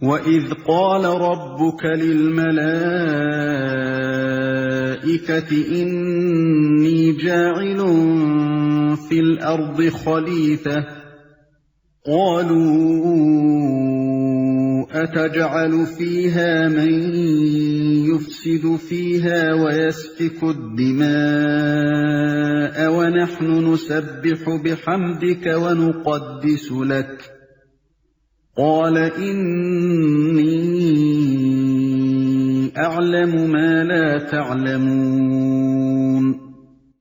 وَإِذْ قَالَ رَبُّكَ لِلْمَلَائِكَةِ إِنِّي جَاعِلٌ فِي الْأَرْضِ خَلِيفَةً قَالُوا أَتَجْعَلُ فِيهَا مَن يُفْسِدُ فِيهَا وَيَسْفِكُ الدِّمَاءَ وَنَحْنُ نُسَبِّحُ بِحَمْدِكَ وَنُقَدِّسُ لَكَ قال انی اعلم ما لا تعلمون۔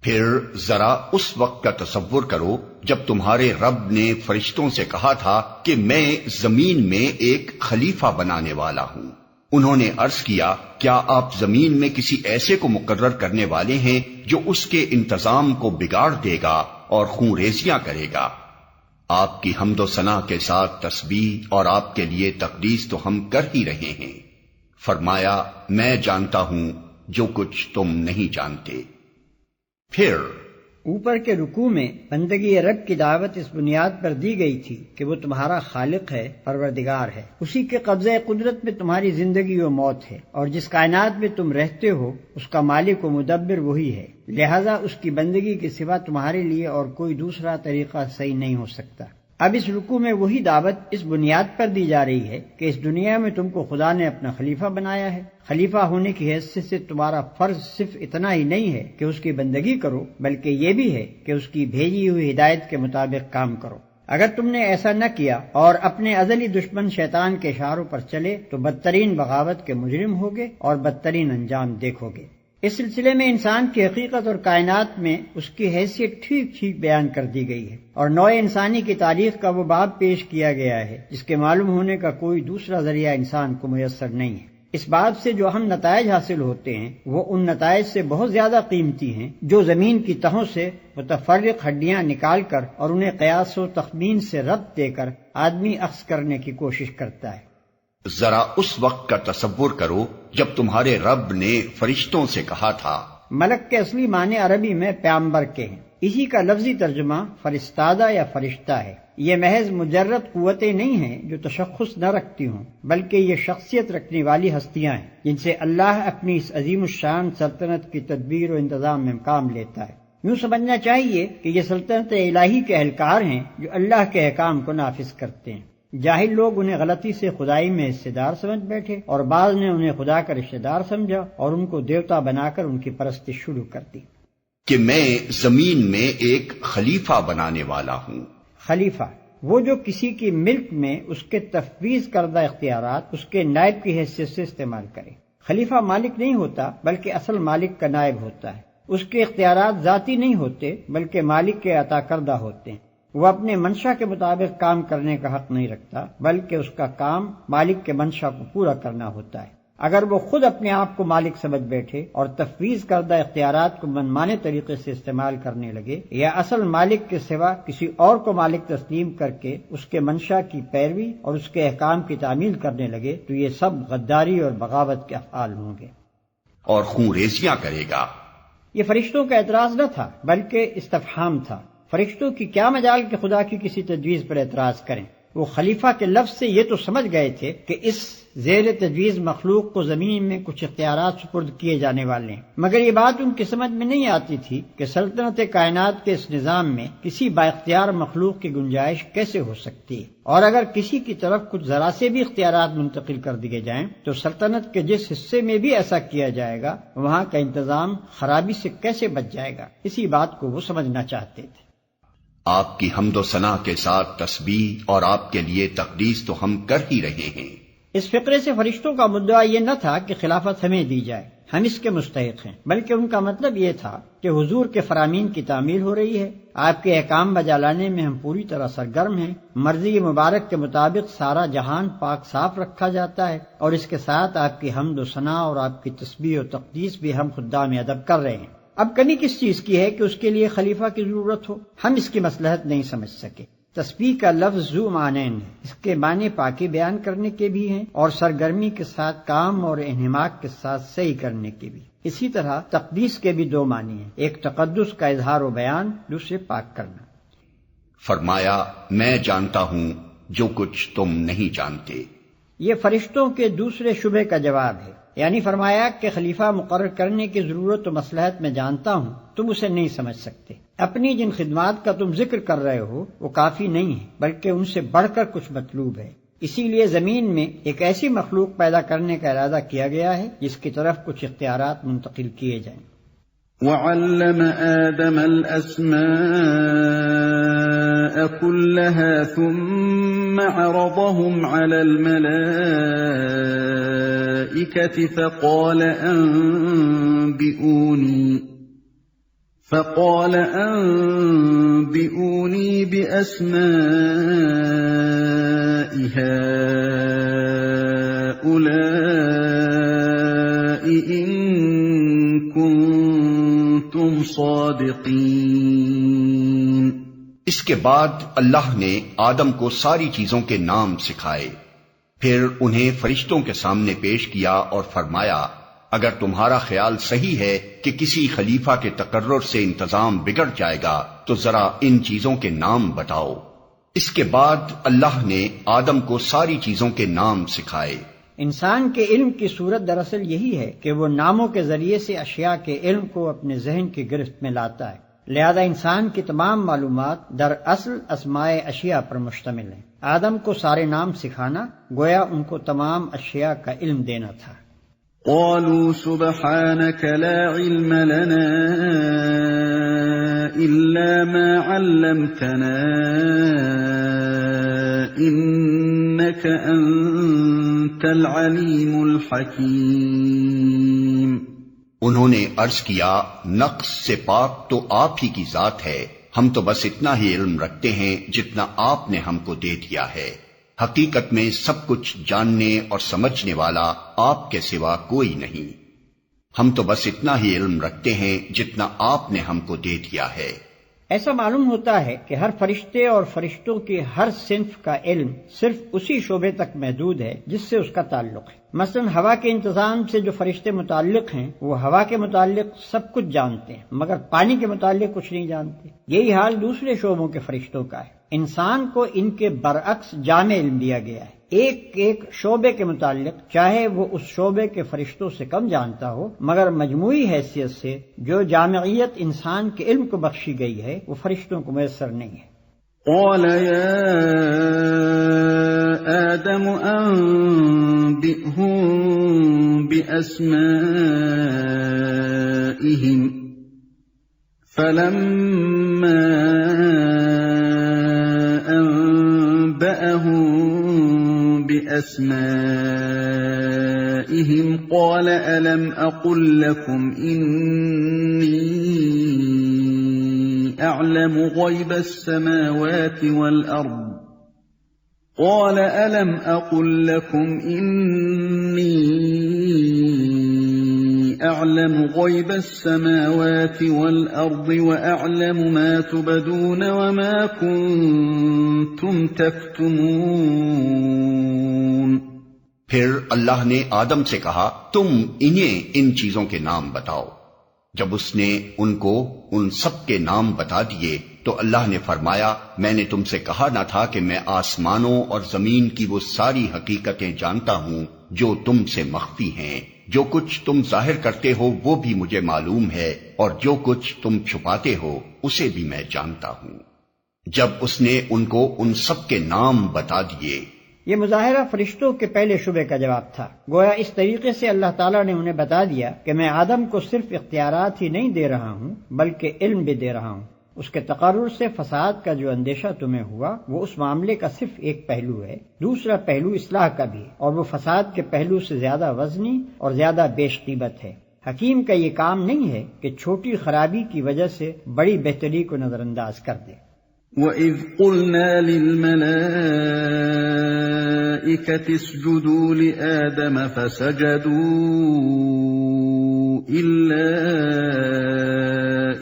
پھر ذرا اس وقت کا تصور کرو جب تمہارے رب نے فرشتوں سے کہا تھا کہ میں زمین میں ایک خلیفہ بنانے والا ہوں۔ انہوں نے عرض کیا کیا آپ زمین میں کسی ایسے کو مقرر کرنے والے ہیں جو اس کے انتظام کو بگاڑ دے گا اور خون ریزیاں کرے گا؟ آپ کی حمد و ثنا کے ساتھ تسبیح اور آپ کے لیے تقدیس تو ہم کر ہی رہے ہیں۔ فرمایا میں جانتا ہوں جو کچھ تم نہیں جانتے۔ پھر اوپر کے رکوع میں بندگی رب کی دعوت اس بنیاد پر دی گئی تھی کہ وہ تمہارا خالق ہے، پروردگار ہے، اسی کے قبضہ قدرت میں تمہاری زندگی و موت ہے، اور جس کائنات میں تم رہتے ہو اس کا مالک و مدبر وہی ہے، لہذا اس کی بندگی کے سوا تمہارے لیے اور کوئی دوسرا طریقہ صحیح نہیں ہو سکتا۔ اب اس رکوع میں وہی دعوت اس بنیاد پر دی جا رہی ہے کہ اس دنیا میں تم کو خدا نے اپنا خلیفہ بنایا ہے۔ خلیفہ ہونے کی حیثیت سے تمہارا فرض صرف اتنا ہی نہیں ہے کہ اس کی بندگی کرو، بلکہ یہ بھی ہے کہ اس کی بھیجی ہوئی ہدایت کے مطابق کام کرو۔ اگر تم نے ایسا نہ کیا اور اپنے ازلی دشمن شیطان کے اشاروں پر چلے تو بدترین بغاوت کے مجرم ہوگے اور بدترین انجام دیکھو گے۔ اس سلسلے میں انسان کی حقیقت اور کائنات میں اس کی حیثیت ٹھیک ٹھیک بیان کر دی گئی ہے، اور نوع انسانی کی تاریخ کا وہ باب پیش کیا گیا ہے جس کے معلوم ہونے کا کوئی دوسرا ذریعہ انسان کو میسر نہیں ہے۔ اس باب سے جو اہم نتائج حاصل ہوتے ہیں وہ ان نتائج سے بہت زیادہ قیمتی ہیں جو زمین کی تہوں سے متفرق ہڈیاں نکال کر اور انہیں قیاس و تخمین سے ربط دے کر آدمی اخذ کرنے کی کوشش کرتا ہے۔ ذرا اس وقت کا تصور کرو جب تمہارے رب نے فرشتوں سے کہا تھا۔ ملک کے اصلی معنی عربی میں پیامبر کے ہیں، اسی کا لفظی ترجمہ فرستادہ یا فرشتہ ہے۔ یہ محض مجرد قوتیں نہیں ہیں جو تشخص نہ رکھتی ہوں، بلکہ یہ شخصیت رکھنے والی ہستیاں ہیں جن سے اللہ اپنی اس عظیم الشان سلطنت کی تدبیر و انتظام میں کام لیتا ہے۔ یوں سمجھنا چاہیے کہ یہ سلطنت الہی کے اہلکار ہیں جو اللہ کے احکام کو نافذ کرتے ہیں۔ جاہل لوگ انہیں غلطی سے خدائی میں حصے دار سمجھ بیٹھے، اور بعض نے انہیں خدا کا رشتہ دار سمجھا اور ان کو دیوتا بنا کر ان کی پرستش شروع کر دی۔ کہ میں زمین میں ایک خلیفہ بنانے والا ہوں۔ خلیفہ وہ جو کسی کی ملک میں اس کے تفویض کردہ اختیارات اس کے نائب کی حیثیت سے استعمال کرے۔ خلیفہ مالک نہیں ہوتا بلکہ اصل مالک کا نائب ہوتا ہے۔ اس کے اختیارات ذاتی نہیں ہوتے بلکہ مالک کے عطا کردہ ہوتے ہیں۔ وہ اپنے منشا کے مطابق کام کرنے کا حق نہیں رکھتا بلکہ اس کا کام مالک کے منشا کو پورا کرنا ہوتا ہے۔ اگر وہ خود اپنے آپ کو مالک سمجھ بیٹھے اور تفویض کردہ اختیارات کو منمانے طریقے سے استعمال کرنے لگے، یا اصل مالک کے سوا کسی اور کو مالک تسلیم کر کے اس کے منشا کی پیروی اور اس کے احکام کی تعمیل کرنے لگے، تو یہ سب غداری اور بغاوت کے افعال ہوں گے۔ اور خون ریزیاں کرے گا۔ یہ فرشتوں کا اعتراض نہ تھا بلکہ استفہام تھا۔ فرشتوں کی کیا مجال کہ خدا کی کسی تجویز پر اعتراض کریں؟ وہ خلیفہ کے لفظ سے یہ تو سمجھ گئے تھے کہ اس زیر تجویز مخلوق کو زمین میں کچھ اختیارات سپرد کیے جانے والے ہیں، مگر یہ بات ان کی سمجھ میں نہیں آتی تھی کہ سلطنت کائنات کے اس نظام میں کسی بااختیار مخلوق کی گنجائش کیسے ہو سکتی ہے، اور اگر کسی کی طرف کچھ ذرا سے بھی اختیارات منتقل کر دیے جائیں تو سلطنت کے جس حصے میں بھی ایسا کیا جائے گا وہاں کا انتظام خرابی سے کیسے بچ جائے گا۔ اسی بات کو وہ سمجھنا چاہتے تھے۔ آپ کی حمد و ثنا کے ساتھ تسبیح اور آپ کے لیے تقدیس تو ہم کر ہی رہے ہیں۔ اس فقرے سے فرشتوں کا مدعا یہ نہ تھا کہ خلافت ہمیں دی جائے، ہم اس کے مستحق ہیں، بلکہ ان کا مطلب یہ تھا کہ حضور کے فرامین کی تعمیل ہو رہی ہے، آپ کے احکام بجا لانے میں ہم پوری طرح سرگرم ہیں، مرضی مبارک کے مطابق سارا جہان پاک صاف رکھا جاتا ہے، اور اس کے ساتھ آپ کی حمد و ثنا اور آپ کی تسبیح و تقدیس بھی ہم خدام ادب کر رہے ہیں۔ اب کمی کس چیز کی ہے کہ اس کے لیے خلیفہ کی ضرورت ہو؟ ہم اس کی مصلحت نہیں سمجھ سکے۔ تسبیح کا لفظ ذو معنین ہے، اس کے معنی پاکی بیان کرنے کے بھی ہیں اور سرگرمی کے ساتھ کام اور انہماک کے ساتھ صحیح کرنے کے بھی۔ اسی طرح تقدیس کے بھی دو معنی ہیں، ایک تقدس کا اظہار و بیان، دوسرے پاک کرنا۔ فرمایا میں جانتا ہوں جو کچھ تم نہیں جانتے۔ یہ فرشتوں کے دوسرے شبہ کا جواب ہے، یعنی فرمایا کہ خلیفہ مقرر کرنے کی ضرورت و مصلحت میں جانتا ہوں، تم اسے نہیں سمجھ سکتے۔ اپنی جن خدمات کا تم ذکر کر رہے ہو وہ کافی نہیں ہے، بلکہ ان سے بڑھ کر کچھ مطلوب ہے۔ اسی لیے زمین میں ایک ایسی مخلوق پیدا کرنے کا ارادہ کیا گیا ہے جس کی طرف کچھ اختیارات منتقل کیے جائیں۔ وَعَلَّمَ آدَمَ الْأَسْمَاءَ كُلَّهَا ثُمَّ عَرَضَهُمْ عَلَى الْمَلَائِكَةِ فَقَالَ أَنبِئُونِي بِأَسْمَاءِ هَؤُلَاءِ إِن كُنتُمْ صَادِقِينَ۔ اس کے بعد اللہ نے آدم کو ساری چیزوں کے نام سکھائے، پھر انہیں فرشتوں کے سامنے پیش کیا اور فرمایا اگر تمہارا خیال صحیح ہے کہ کسی خلیفہ کے تقرر سے انتظام بگڑ جائے گا تو ذرا ان چیزوں کے نام بتاؤ۔ اس کے بعد اللہ نے آدم کو ساری چیزوں کے نام سکھائے۔ انسان کے علم کی صورت دراصل یہی ہے کہ وہ ناموں کے ذریعے سے اشیاء کے علم کو اپنے ذہن کی گرفت میں لاتا ہے، لہذا انسان کی تمام معلومات دراصل اسماء اشیاء پر مشتمل ہیں۔ آدم کو سارے نام سکھانا گویا ان کو تمام اشیاء کا علم دینا تھا۔ قالوا سبحانك لا علم لنا إلا ما علمتنا إنك أنت العليم الحكيم۔ انہوں نے عرض کیا نقص سے پاک تو آپ ہی کی ذات ہے، ہم تو بس اتنا ہی علم رکھتے ہیں جتنا آپ نے ہم کو دے دیا ہے، حقیقت میں سب کچھ جاننے اور سمجھنے والا آپ کے سوا کوئی نہیں، ہم تو بس اتنا ہی علم رکھتے ہیں جتنا آپ نے ہم کو دے دیا ہے۔ ایسا معلوم ہوتا ہے کہ ہر فرشتے اور فرشتوں کی ہر صنف کا علم صرف اسی شعبے تک محدود ہے جس سے اس کا تعلق ہے۔ مثلا ہوا کے انتظام سے جو فرشتے متعلق ہیں وہ ہوا کے متعلق سب کچھ جانتے ہیں، مگر پانی کے متعلق کچھ نہیں جانتے۔ یہی حال دوسرے شعبوں کے فرشتوں کا ہے۔ انسان کو ان کے برعکس جامع علم دیا گیا ہے، ایک ایک شعبے کے متعلق چاہے وہ اس شعبے کے فرشتوں سے کم جانتا ہو، مگر مجموعی حیثیت سے جو جامعیت انسان کے علم کو بخشی گئی ہے وہ فرشتوں کو میسر نہیں ہے۔ قال يا آدم أنبئهم بأسمائهم فلما أنبأهم بأسمائهم قال ألم أقل لكم إني أعلم غيب السماوات والأرض قال ألم أقل لكم إني أعلم غيب السماوات والأرض وأعلم ما تبدون وما كنتم تكتمون۔ پھر اللہ نے آدم سے کہا تم انہیں ان چیزوں کے نام بتاؤ۔ جب اس نے ان کو ان سب کے نام بتا دیے تو اللہ نے فرمایا میں نے تم سے کہا نہ تھا کہ میں آسمانوں اور زمین کی وہ ساری حقیقتیں جانتا ہوں جو تم سے مخفی ہیں، جو کچھ تم ظاہر کرتے ہو وہ بھی مجھے معلوم ہے اور جو کچھ تم چھپاتے ہو اسے بھی میں جانتا ہوں۔ جب اس نے ان کو ان سب کے نام بتا دیے۔ یہ مظاہرہ فرشتوں کے پہلے شبے کا جواب تھا، گویا اس طریقے سے اللہ تعالیٰ نے انہیں بتا دیا کہ میں آدم کو صرف اختیارات ہی نہیں دے رہا ہوں بلکہ علم بھی دے رہا ہوں۔ اس کے تقرر سے فساد کا جو اندیشہ تمہیں ہوا وہ اس معاملے کا صرف ایک پہلو ہے، دوسرا پہلو اصلاح کا بھی ہے، اور وہ فساد کے پہلو سے زیادہ وزنی اور زیادہ بیش قیمت ہے۔ حکیم کا یہ کام نہیں ہے کہ چھوٹی خرابی کی وجہ سے بڑی بہتری کو نظر انداز کر دے۔ وَإِذْ قُلْنَا لِلْمَلَائِكَةِ اسْجُدُوا لِآدَمَ فَسَجَدُوا إِلَّا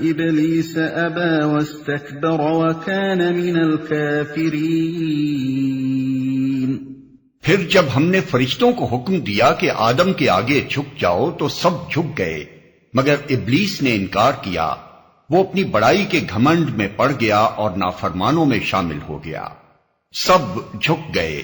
إِبْلِيسَ أَبَى وَاسْتَكْبَرَ وَكَانَ مِنَ الْكَافِرِينَ۔ پھر جب ہم نے فرشتوں کو حکم دیا کہ آدم کے آگے جھک جاؤ تو سب جھک گئے، مگر ابلیس نے انکار کیا، وہ اپنی بڑائی کے گھمنڈ میں پڑ گیا اور نافرمانوں میں شامل ہو گیا۔ سب جھک گئے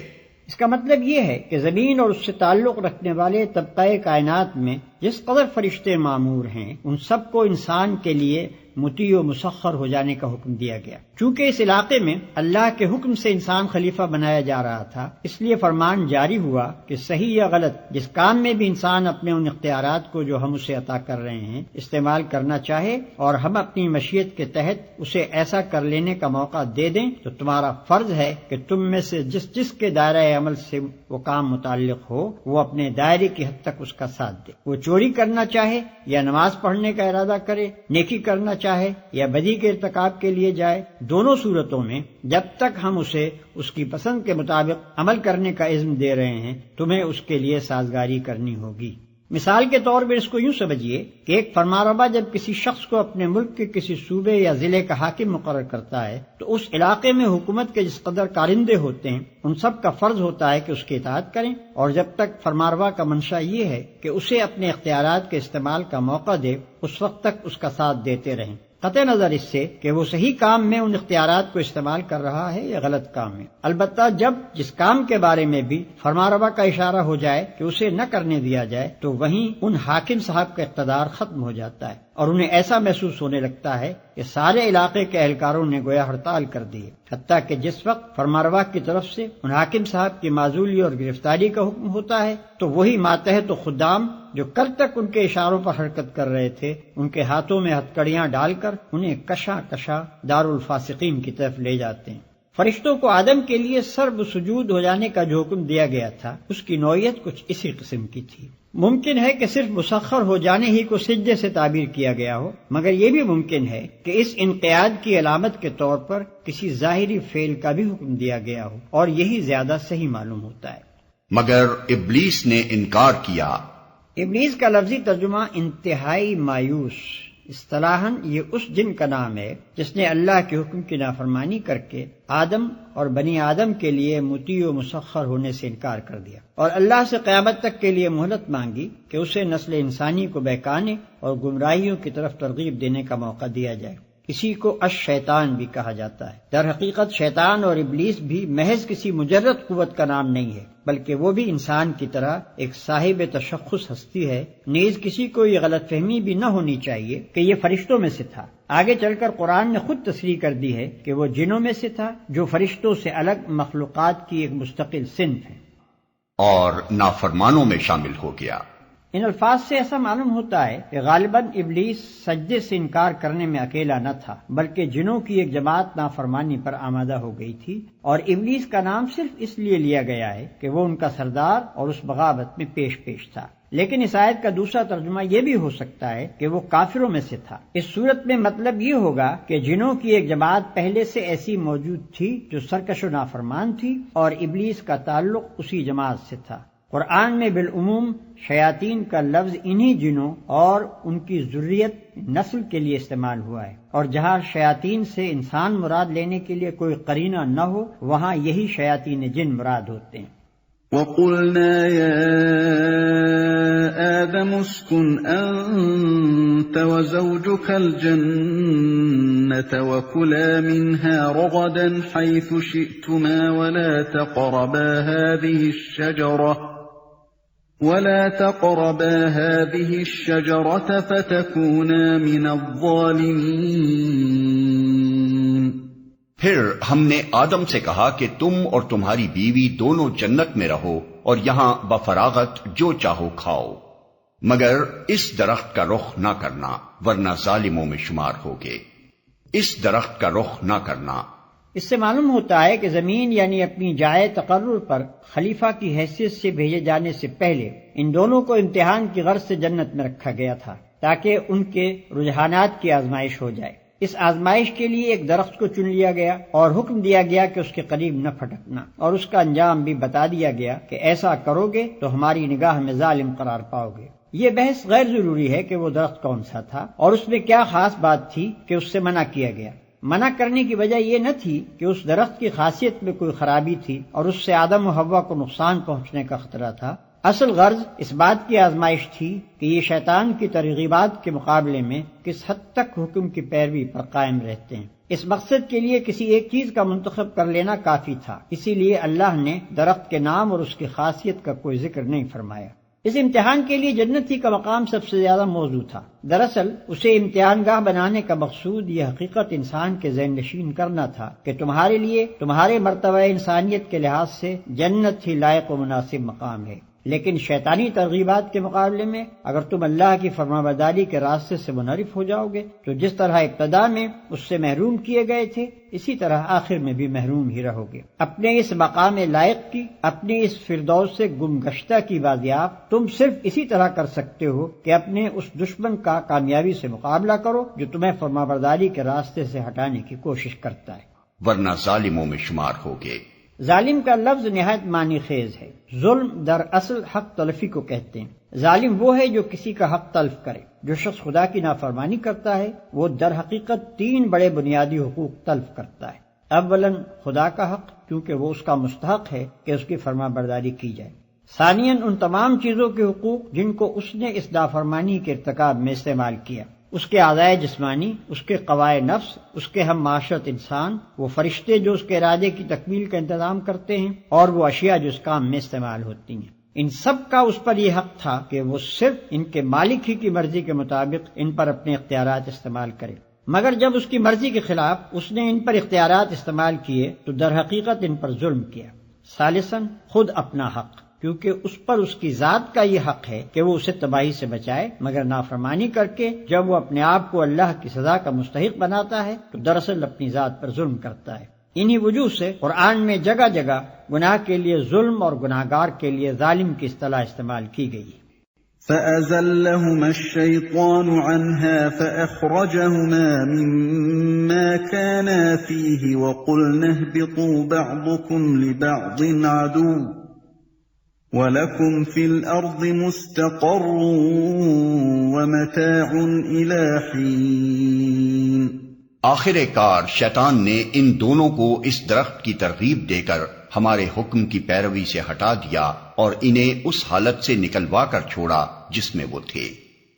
اس کا مطلب یہ ہے کہ زمین اور اس سے تعلق رکھنے والے طبقہ کائنات میں جس قدر فرشتے معمور ہیں ان سب کو انسان کے لیے مطیع و مسخر ہو جانے کا حکم دیا گیا۔ چونکہ اس علاقے میں اللہ کے حکم سے انسان خلیفہ بنایا جا رہا تھا، اس لیے فرمان جاری ہوا کہ صحیح یا غلط جس کام میں بھی انسان اپنے ان اختیارات کو جو ہم اسے عطا کر رہے ہیں استعمال کرنا چاہے اور ہم اپنی مشیت کے تحت اسے ایسا کر لینے کا موقع دے دیں تو تمہارا فرض ہے کہ تم میں سے جس کے دائرہ عمل سے وہ کام متعلق ہو وہ اپنے دائرے کی حد تک اس کا ساتھ دے۔ وہ چوری کرنا چاہے یا نماز پڑھنے کا ارادہ کرے، نیکی کرنا چاہے یا بدی کے ارتکاب کے لیے جائے، دونوں صورتوں میں جب تک ہم اسے اس کی پسند کے مطابق عمل کرنے کا عزم دے رہے ہیں تمہیں اس کے لیے سازگاری کرنی ہوگی۔ مثال کے طور پر اس کو یوں سمجھیے کہ ایک فرمانروا جب کسی شخص کو اپنے ملک کے کسی صوبے یا ضلع کا حاکم مقرر کرتا ہے تو اس علاقے میں حکومت کے جس قدر کارندے ہوتے ہیں ان سب کا فرض ہوتا ہے کہ اس کی اطاعت کریں، اور جب تک فرمانروا کا منشا یہ ہے کہ اسے اپنے اختیارات کے استعمال کا موقع دے اس وقت تک اس کا ساتھ دیتے رہیں، قطع نظر اس سے کہ وہ صحیح کام میں ان اختیارات کو استعمال کر رہا ہے یا غلط کام میں۔ البتہ جب جس کام کے بارے میں بھی فرمانروا کا اشارہ ہو جائے کہ اسے نہ کرنے دیا جائے تو وہیں ان حاکم صاحب کا اقتدار ختم ہو جاتا ہے اور انہیں ایسا محسوس ہونے لگتا ہے کہ سارے علاقے کے اہلکاروں نے گویا ہڑتال کر دی ہے، حتیٰ کہ جس وقت فرمانروا کی طرف سے ان حاکم صاحب کی معزولی اور گرفتاری کا حکم ہوتا ہے تو وہی ماتحت و خدام جو کل تک ان کے اشاروں پر حرکت کر رہے تھے ان کے ہاتھوں میں ہتکڑیاں ڈال کر انہیں کشا کشا دارالفاسقین کی طرف لے جاتے ہیں۔ فرشتوں کو آدم کے لیے سرب سجود ہو جانے کا جو حکم دیا گیا تھا اس کی نوعیت کچھ اسی قسم کی تھی۔ ممکن ہے کہ صرف مسخر ہو جانے ہی کو سجدے سے تعبیر کیا گیا ہو، مگر یہ بھی ممکن ہے کہ اس انقیاد کی علامت کے طور پر کسی ظاہری فعل کا بھی حکم دیا گیا ہو، اور یہی زیادہ صحیح معلوم ہوتا ہے۔ مگر ابلیس نے انکار کیا۔ ابلیس کا لفظی ترجمہ انتہائی مایوس، اصطلاحاً یہ اس جن کا نام ہے جس نے اللہ کے حکم کی نافرمانی کر کے آدم اور بنی آدم کے لیے مطیع و مسخر ہونے سے انکار کر دیا اور اللہ سے قیامت تک کے لیے مہلت مانگی کہ اسے نسل انسانی کو بہکانے اور گمراہیوں کی طرف ترغیب دینے کا موقع دیا جائے۔ اسی کو الشیطان بھی کہا جاتا ہے۔ در حقیقت شیطان اور ابلیس بھی محض کسی مجرد قوت کا نام نہیں ہے، بلکہ وہ بھی انسان کی طرح ایک صاحب تشخص ہستی ہے۔ نیز کسی کو یہ غلط فہمی بھی نہ ہونی چاہیے کہ یہ فرشتوں میں سے تھا۔ آگے چل کر قرآن نے خود تصریح کر دی ہے کہ وہ جنوں میں سے تھا جو فرشتوں سے الگ مخلوقات کی ایک مستقل صنف ہے اور نافرمانوں میں شامل ہو گیا۔ ان الفاظ سے ایسا معلوم ہوتا ہے کہ غالباً ابلیس سجدے سے انکار کرنے میں اکیلا نہ تھا، بلکہ جنوں کی ایک جماعت نافرمانی پر آمادہ ہو گئی تھی، اور ابلیس کا نام صرف اس لیے لیا گیا ہے کہ وہ ان کا سردار اور اس بغاوت میں پیش تھا۔ لیکن اس آیت کا دوسرا ترجمہ یہ بھی ہو سکتا ہے کہ وہ کافروں میں سے تھا۔ اس صورت میں مطلب یہ ہوگا کہ جنوں کی ایک جماعت پہلے سے ایسی موجود تھی جو سرکش و نافرمان تھی، اور ابلیس کا تعلق اسی جماعت سے تھا۔ قرآن میں بالعموم شیاطین کا لفظ انہی جنوں اور ان کی ذریت نسل کے لیے استعمال ہوا ہے، اور جہاں شیاطین سے انسان مراد لینے کے لیے کوئی قرینہ نہ ہو وہاں یہی شیاطین جن مراد ہوتے ہیں۔ وَقُلْنَا يَا آدَمُ اسْكُنْ أَنْتَ وَزَوْجُكَ الْجَنَّةَ وَكُلَا مِنْهَا رَغَدًا حَيْثُ شِئْتُمَا ولا تقربا هذه الشجرة فتكونا من الظالمين۔ پھر ہم نے آدم سے کہا کہ تم اور تمہاری بیوی دونوں جنت میں رہو اور یہاں بفراغت جو چاہو کھاؤ، مگر اس درخت کا رخ نہ کرنا ورنہ ظالموں میں شمار ہوگے۔ اس درخت کا رخ نہ کرنا۔ اس سے معلوم ہوتا ہے کہ زمین یعنی اپنی جائے تقرر پر خلیفہ کی حیثیت سے بھیجے جانے سے پہلے ان دونوں کو امتحان کی غرض سے جنت میں رکھا گیا تھا تاکہ ان کے رجحانات کی آزمائش ہو جائے۔ اس آزمائش کے لیے ایک درخت کو چن لیا گیا اور حکم دیا گیا کہ اس کے قریب نہ پھٹکنا، اور اس کا انجام بھی بتا دیا گیا کہ ایسا کرو گے تو ہماری نگاہ میں ظالم قرار پاؤ گے۔ یہ بحث غیر ضروری ہے کہ وہ درخت کون سا تھا اور اس میں کیا خاص بات تھی کہ اس سے منع کیا گیا۔ منع کرنے کی وجہ یہ نہ تھی کہ اس درخت کی خاصیت میں کوئی خرابی تھی اور اس سے آدم و حوا کو نقصان پہنچنے کا خطرہ تھا، اصل غرض اس بات کی آزمائش تھی کہ یہ شیطان کی ترغیبات کے مقابلے میں کس حد تک حکم کی پیروی پر قائم رہتے ہیں۔ اس مقصد کے لیے کسی ایک چیز کا منتخب کر لینا کافی تھا، اسی لیے اللہ نے درخت کے نام اور اس کی خاصیت کا کوئی ذکر نہیں فرمایا۔ اس امتحان کے لیے جنت ہی کا مقام سب سے زیادہ موزوں تھا۔ دراصل اسے امتحان گاہ بنانے کا مقصود یہ حقیقت انسان کے ذہن نشین کرنا تھا کہ تمہارے لیے تمہارے مرتبہ انسانیت کے لحاظ سے جنت ہی لائق و مناسب مقام ہے، لیکن شیطانی ترغیبات کے مقابلے میں اگر تم اللہ کی فرمانبرداری کے راستے سے منحرف ہو جاؤ گے تو جس طرح ابتدا میں اس سے محروم کیے گئے تھے اسی طرح آخر میں بھی محروم ہی رہو گے۔ اپنے اس مقام لائق کی، اپنی اس فردوس سے گم گشتہ کی بازیافت تم صرف اسی طرح کر سکتے ہو کہ اپنے اس دشمن کا کامیابی سے مقابلہ کرو جو تمہیں فرمانبرداری کے راستے سے ہٹانے کی کوشش کرتا ہے، ورنہ ظالموں میں شمار ہوگے۔ ظالم کا لفظ نہایت معنی خیز ہے۔ ظلم در اصل حق تلفی کو کہتے ہیں۔ ظالم وہ ہے جو کسی کا حق تلف کرے۔ جو شخص خدا کی نافرمانی کرتا ہے وہ در حقیقت 3 بڑے بنیادی حقوق تلف کرتا ہے۔ اولاً خدا کا حق، کیونکہ وہ اس کا مستحق ہے کہ اس کی فرمانبرداری کی جائے۔ ثانیاً ان تمام چیزوں کے حقوق جن کو اس نے اس نافرمانی کے ارتکاب میں استعمال کیا، اس کے اعضائے جسمانی، اس کے قوائے نفس، اس کے ہم معاشرت انسان، وہ فرشتے جو اس کے ارادے کی تکمیل کا انتظام کرتے ہیں، اور وہ اشیاء جو اس کام میں استعمال ہوتی ہیں۔ ان سب کا اس پر یہ حق تھا کہ وہ صرف ان کے مالک ہی کی مرضی کے مطابق ان پر اپنے اختیارات استعمال کرے، مگر جب اس کی مرضی کے خلاف اس نے ان پر اختیارات استعمال کیے تو در حقیقت ان پر ظلم کیا۔ ثالثاً خود اپنا حق، کیونکہ اس پر اس کی ذات کا یہ حق ہے کہ وہ اسے تباہی سے بچائے، مگر نافرمانی کر کے جب وہ اپنے آپ کو اللہ کی سزا کا مستحق بناتا ہے تو دراصل اپنی ذات پر ظلم کرتا ہے۔ انہی وجوہ سے قرآن میں جگہ جگہ گناہ کے لیے ظلم اور گناہگار کے لیے ظالم کی اصطلاح استعمال کی گئی ہے۔ فَأَزَلَّهُمَا الشَّيْطَانُ عَنْهَا فَأَخْرَجَهُمَا مِمَّا كَانَا فِيهِ وَقُلْنَا اهْبِطُوا بَعْضُكُمْ لِبَعْضٍ عَدُوٌّ وَلَكُمْ فِي الْأَرْضِ مُسْتَقَرٌّ وَمَتَاعٌ إِلَىٰ حِينٍ۔ آخر کار شیطان نے ان دونوں کو اس درخت کی ترغیب دے کر ہمارے حکم کی پیروی سے ہٹا دیا اور انہیں اس حالت سے نکلوا کر چھوڑا جس میں وہ تھے۔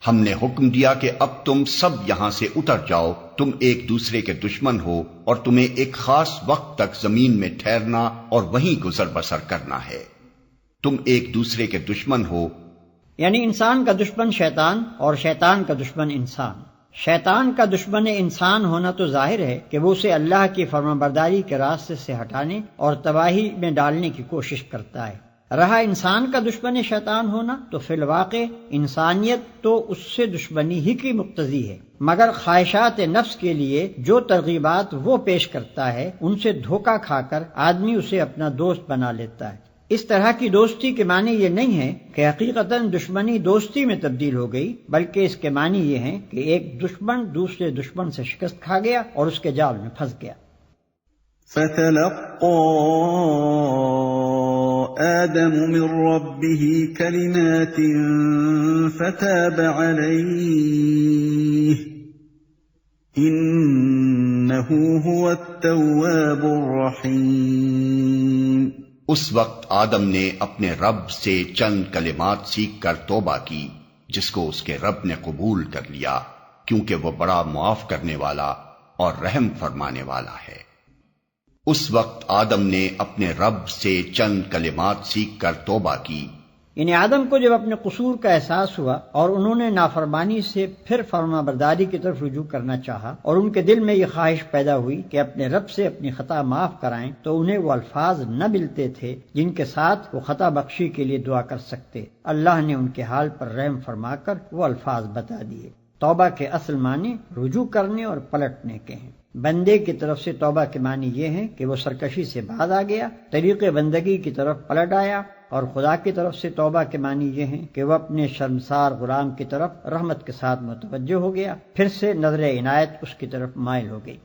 ہم نے حکم دیا کہ اب تم سب یہاں سے اتر جاؤ، تم ایک دوسرے کے دشمن ہو اور تمہیں ایک خاص وقت تک زمین میں ٹھہرنا اور وہیں گزر بسر کرنا ہے۔ تم ایک دوسرے کے دشمن ہو، یعنی انسان کا دشمن شیطان اور شیطان کا دشمن انسان۔ شیطان کا دشمن انسان ہونا تو ظاہر ہے کہ وہ اسے اللہ کی فرمانبرداری کے راستے سے ہٹانے اور تباہی میں ڈالنے کی کوشش کرتا ہے۔ رہا انسان کا دشمن شیطان ہونا تو فی الواقع انسانیت تو اس سے دشمنی ہی کی مقتضی ہے، مگر خواہشات نفس کے لیے جو ترغیبات وہ پیش کرتا ہے ان سے دھوکہ کھا کر آدمی اسے اپنا دوست بنا لیتا ہے۔ اس طرح کی دوستی کے معنی یہ نہیں ہے کہ حقیقتاً دشمنی دوستی میں تبدیل ہو گئی، بلکہ اس کے معنی یہ ہیں کہ ایک دشمن دوسرے دشمن سے شکست کھا گیا اور اس کے جال میں پھنس گیا۔ فَتَلَقَّى آدَمُ مِن رَّبِّهِ كَلِمَاتٍ فَتَابَ عَلَيْهِ إِنَّهُ هُوَ التَّوَّابُ الرَّحِيمُ۔ اس وقت آدم نے اپنے رب سے چند کلمات سیکھ کر توبہ کی جس کو اس کے رب نے قبول کر لیا، کیونکہ وہ بڑا معاف کرنے والا اور رحم فرمانے والا ہے۔ اس وقت آدم نے اپنے رب سے چند کلمات سیکھ کر توبہ کی، یعنی آدم کو جب اپنے قصور کا احساس ہوا اور انہوں نے نافرمانی سے پھر فرمانبرداری کی طرف رجوع کرنا چاہا اور ان کے دل میں یہ خواہش پیدا ہوئی کہ اپنے رب سے اپنی خطا معاف کرائیں، تو انہیں وہ الفاظ نہ ملتے تھے جن کے ساتھ وہ خطا بخشی کے لیے دعا کر سکتے۔ اللہ نے ان کے حال پر رحم فرما کر وہ الفاظ بتا دیے۔ توبہ کے اصل معنی رجوع کرنے اور پلٹنے کے ہیں۔ بندے کی طرف سے توبہ کے معنی یہ ہیں کہ وہ سرکشی سے باز آ گیا، طریق بندگی کی طرف پلٹ آیا، اور خدا کی طرف سے توبہ کے معنی یہ ہیں کہ وہ اپنے شرمسار غلام کی طرف رحمت کے ساتھ متوجہ ہو گیا، پھر سے نظر عنایت اس کی طرف مائل ہو گئی،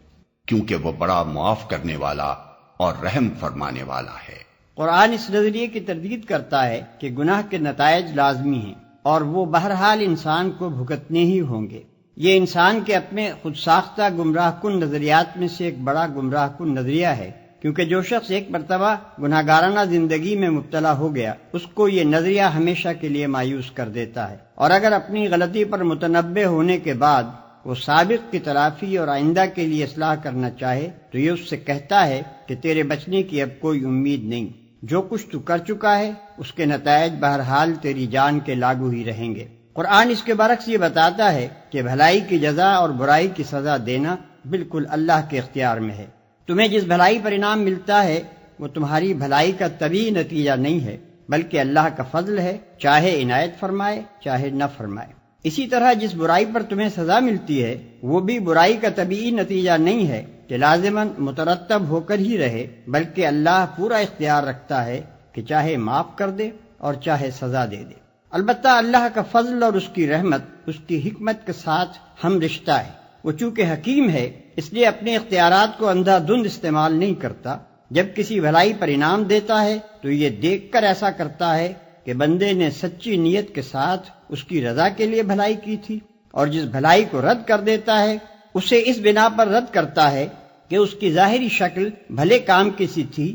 کیونکہ وہ بڑا معاف کرنے والا اور رحم فرمانے والا ہے۔ قرآن اس نظریے کی تردید کرتا ہے کہ گناہ کے نتائج لازمی ہیں اور وہ بہرحال انسان کو بھگتنے ہی ہوں گے۔ یہ انسان کے اپنے خود ساختہ گمراہ کن نظریات میں سے ایک بڑا گمراہ کن نظریہ ہے کیونکہ جو شخص ایک مرتبہ گناہگارانہ زندگی میں مبتلا ہو گیا اس کو یہ نظریہ ہمیشہ کے لیے مایوس کر دیتا ہے، اور اگر اپنی غلطی پر متنبہ ہونے کے بعد وہ سابق کی تلافی اور آئندہ کے لیے اصلاح کرنا چاہے تو یہ اس سے کہتا ہے کہ تیرے بچنے کی اب کوئی امید نہیں، جو کچھ تو کر چکا ہے اس کے نتائج بہرحال تیری جان کے لاگو ہی رہیں گے۔ قرآن اس کے برعکس یہ بتاتا ہے کہ بھلائی کی جزا اور برائی کی سزا دینا بالکل اللہ کے اختیار میں ہے۔ تمہیں جس بھلائی پر انعام ملتا ہے وہ تمہاری بھلائی کا طبعی نتیجہ نہیں ہے بلکہ اللہ کا فضل ہے، چاہے عنایت فرمائے چاہے نہ فرمائے۔ اسی طرح جس برائی پر تمہیں سزا ملتی ہے وہ بھی برائی کا طبعی نتیجہ نہیں ہے کہ لازماً مترتب ہو کر ہی رہے، بلکہ اللہ پورا اختیار رکھتا ہے کہ چاہے معاف کر دے اور چاہے سزا دے دے۔ البتہ اللہ کا فضل اور اس کی رحمت اس کی حکمت کے ساتھ ہم رشتہ ہے۔ وہ چونکہ حکیم ہے اس لیے اپنے اختیارات کو اندھا دھند استعمال نہیں کرتا۔ جب کسی بھلائی پر انعام دیتا ہے تو یہ دیکھ کر ایسا کرتا ہے کہ بندے نے سچی نیت کے ساتھ اس کی رضا کے لیے بھلائی کی تھی، اور جس بھلائی کو رد کر دیتا ہے اسے اس بنا پر رد کرتا ہے کہ اس کی ظاہری شکل بھلے کام کی سی تھی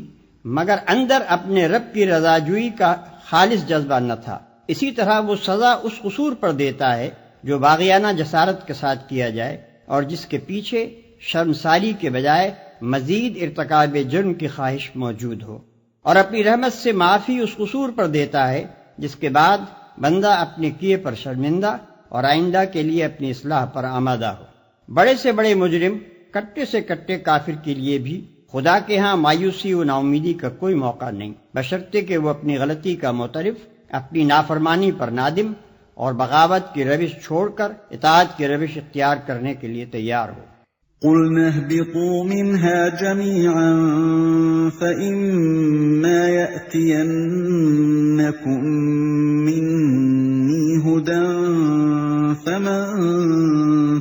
مگر اندر اپنے رب کی رضا جوئی کا خالص جذبہ نہ تھا۔ اسی طرح وہ سزا اس قصور پر دیتا ہے جو باغیانہ جسارت کے ساتھ کیا جائے اور جس کے پیچھے شرمساری کے بجائے مزید ارتکاب جرم کی خواہش موجود ہو، اور اپنی رحمت سے معافی اس قصور پر دیتا ہے جس کے بعد بندہ اپنے کیے پر شرمندہ اور آئندہ کے لیے اپنی اصلاح پر آمادہ ہو۔ بڑے سے بڑے مجرم، کٹے سے کٹے کافر کے لیے بھی خدا کے ہاں مایوسی و ناامیدی کا کوئی موقع نہیں، بشرطے کہ وہ اپنی غلطی کا معترف، اپنی نافرمانی پر نادم اور بغاوت کی روش چھوڑ کر اطاعت کی روش اختیار کرنے کے لیے تیار ہو۔ قُلْنَا اهْبِطُوا مِنْهَا جَمِيعًا فَإِمَّا يَأْتِيَنَّكُم مِّنِّي هُدًى فَمَن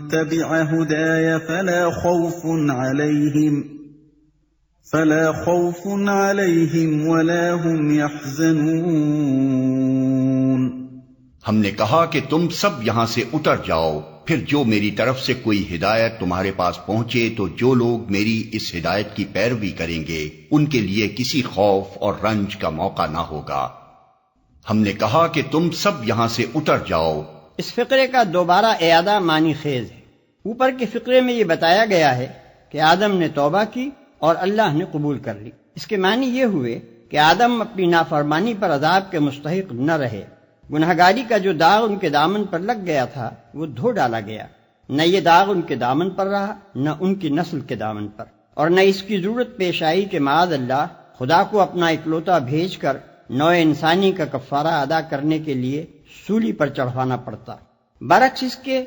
تَبِعَ هُدَايَ فَلَا خَوْفٌ عَلَيْهِمْ وَلَا هُمْ يَحْزَنُونَ۔ ہم نے کہا کہ تم سب یہاں سے اتر جاؤ، پھر جو میری طرف سے کوئی ہدایت تمہارے پاس پہنچے تو جو لوگ میری اس ہدایت کی پیروی کریں گے ان کے لیے کسی خوف اور رنج کا موقع نہ ہوگا۔ ہم نے کہا کہ تم سب یہاں سے اتر جاؤ۔ اس فقرے کا دوبارہ اعادہ معنی خیز ہے۔ اوپر کے فقرے میں یہ بتایا گیا ہے کہ آدم نے توبہ کی اور اللہ نے قبول کر لی۔ اس کے معنی یہ ہوئے کہ آدم اپنی نافرمانی پر عذاب کے مستحق نہ رہے، گنہگاری کا جو داغ ان کے دامن پر لگ گیا تھا وہ دھو ڈالا گیا، نہ یہ داغ ان کے دامن پر رہا نہ ان کی نسل کے دامن پر، اور نہ اس کی ضرورت پیش آئی کہ معاذ اللہ خدا کو اپنا اکلوتا بھیج کر نوع انسانی کا کفارہ ادا کرنے کے لیے سولی پر چڑھوانا پڑتا۔ برعکس اس کے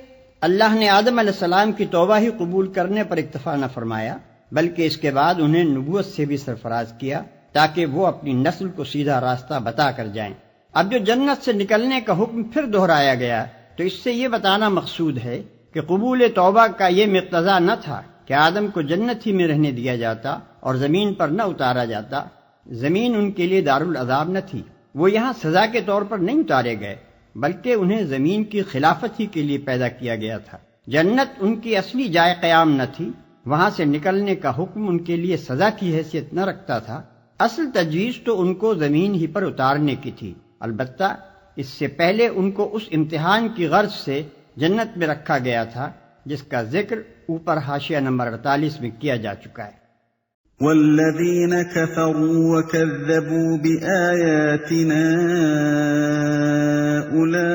اللہ نے آدم علیہ السلام کی توبہ ہی قبول کرنے پر اکتفا نہ فرمایا بلکہ اس کے بعد انہیں نبوت سے بھی سرفراز کیا تاکہ وہ اپنی نسل کو سیدھا راستہ بتا کر جائیں۔ اب جو جنت سے نکلنے کا حکم پھر دہرایا گیا تو اس سے یہ بتانا مقصود ہے کہ قبول توبہ کا یہ مقتضا نہ تھا کہ آدم کو جنت ہی میں رہنے دیا جاتا اور زمین پر نہ اتارا جاتا۔ زمین ان کے لیے دارالعذاب نہ تھی، وہ یہاں سزا کے طور پر نہیں اتارے گئے بلکہ انہیں زمین کی خلافت ہی کے لیے پیدا کیا گیا تھا۔ جنت ان کی اصلی جائے قیام نہ تھی، وہاں سے نکلنے کا حکم ان کے لیے سزا کی حیثیت نہ رکھتا تھا، اصل تجویز تو ان کو زمین ہی پر اتارنے کی تھی۔ البتہ اس سے پہلے ان کو اس امتحان کی غرض سے جنت میں رکھا گیا تھا جس کا ذکر اوپر حاشیہ نمبر 48 میں کیا جا چکا ہے۔ وَالَّذِينَ كَفَرُوا وَكَذَّبُوا بِآيَاتِنَا أُولَئِكَ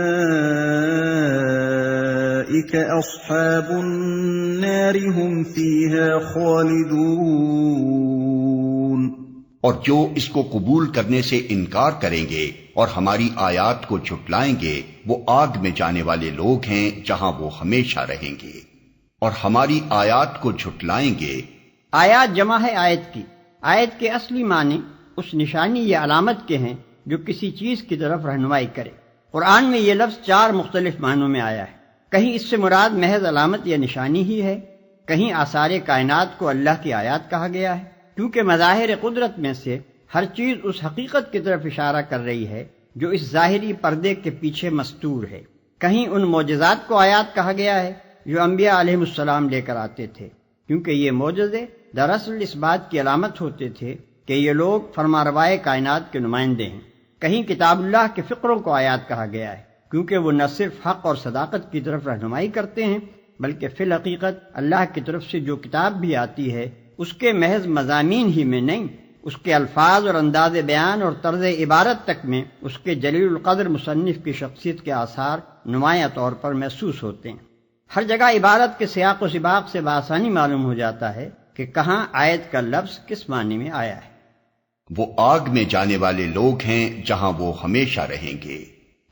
أَصْحَابُ النَّارِ هُمْ فِيهَا خَالِدُونَ۔ اور جو اس کو قبول کرنے سے انکار کریں گے اور ہماری آیات کو جھٹلائیں گے وہ آگ میں جانے والے لوگ ہیں جہاں وہ ہمیشہ رہیں گے۔ اور ہماری آیات کو جھٹلائیں گے، آیات جمع ہے آیت کی۔ آیت کے اصلی معنی اس نشانی یا علامت کے ہیں جو کسی چیز کی طرف رہنمائی کرے۔ قرآن میں یہ لفظ 4 مختلف معنوں میں آیا ہے۔ کہیں اس سے مراد محض علامت یا نشانی ہی ہے، کہیں آثار کائنات کو اللہ کی آیات کہا گیا ہے کیونکہ مظاہر قدرت میں سے ہر چیز اس حقیقت کی طرف اشارہ کر رہی ہے جو اس ظاہری پردے کے پیچھے مستور ہے۔ کہیں ان معجزات کو آیات کہا گیا ہے جو انبیاء علیہ السلام لے کر آتے تھے کیونکہ یہ معجزے دراصل اس بات کی علامت ہوتے تھے کہ یہ لوگ فرمانروائے کائنات کے نمائندے ہیں۔ کہیں کتاب اللہ کے فقروں کو آیات کہا گیا ہے، کیونکہ وہ نہ صرف حق اور صداقت کی طرف رہنمائی کرتے ہیں، بلکہ فی الحقیقت اللہ کی طرف سے جو کتاب بھی آتی ہے اس کے محض مضامین ہی میں نہیں، اس کے الفاظ اور انداز بیان اور طرز عبارت تک میں اس کے جلیل القدر مصنف کی شخصیت کے آثار نمایاں طور پر محسوس ہوتے ہیں۔ ہر جگہ عبارت کے سیاق و سباق سے بآسانی معلوم ہو جاتا ہے کہ کہاں آیت کا لفظ کس معنی میں آیا ہے۔ وہ آگ میں جانے والے لوگ ہیں جہاں وہ ہمیشہ رہیں گے۔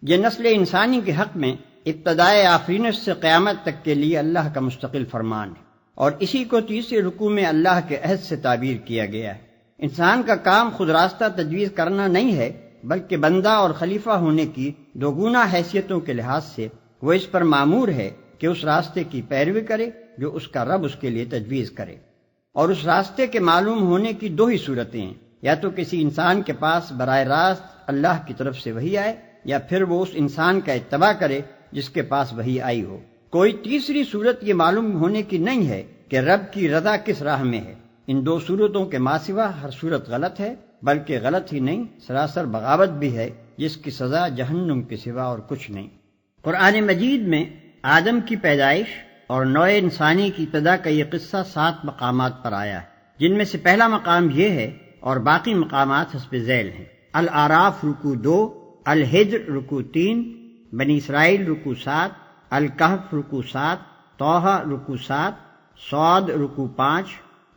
یہ نسل انسانی کے حق میں ابتدائے آفرینش سے قیامت تک کے لیے اللہ کا مستقل فرمان ہے، اور اسی کو تیسرے رکوع میں اللہ کے عہد سے تعبیر کیا گیا ہے۔ انسان کا کام خود راستہ تجویز کرنا نہیں ہے، بلکہ بندہ اور خلیفہ ہونے کی دوگنا حیثیتوں کے لحاظ سے وہ اس پر مامور ہے کہ اس راستے کی پیروی کرے جو اس کا رب اس کے لیے تجویز کرے۔ اور اس راستے کے معلوم ہونے کی دو ہی صورتیں ہیں، یا تو کسی انسان کے پاس براہ راست اللہ کی طرف سے وحی آئے، یا پھر وہ اس انسان کا اتباع کرے جس کے پاس وحی آئی ہو۔ کوئی تیسری صورت یہ معلوم ہونے کی نہیں ہے کہ رب کی رضا کس راہ میں ہے۔ ان دو صورتوں کے ماں سوا ہر صورت غلط ہے، بلکہ غلط ہی نہیں، سراسر بغاوت بھی ہے، جس کی سزا جہنم کے سوا اور کچھ نہیں۔ قرآن مجید میں آدم کی پیدائش اور نوع انسانی کی ابتدا کا یہ قصہ 7 مقامات پر آیا ہے، جن میں سے پہلا مقام یہ ہے اور باقی مقامات حسب ذیل ہیں۔ الاعراف رکوع 2، الحجر رکوع 3، بنی اسرائیل رکوع 7، الکہف رکوع 7، طٰہٰ رکوع 7، صاد رکوع 5۔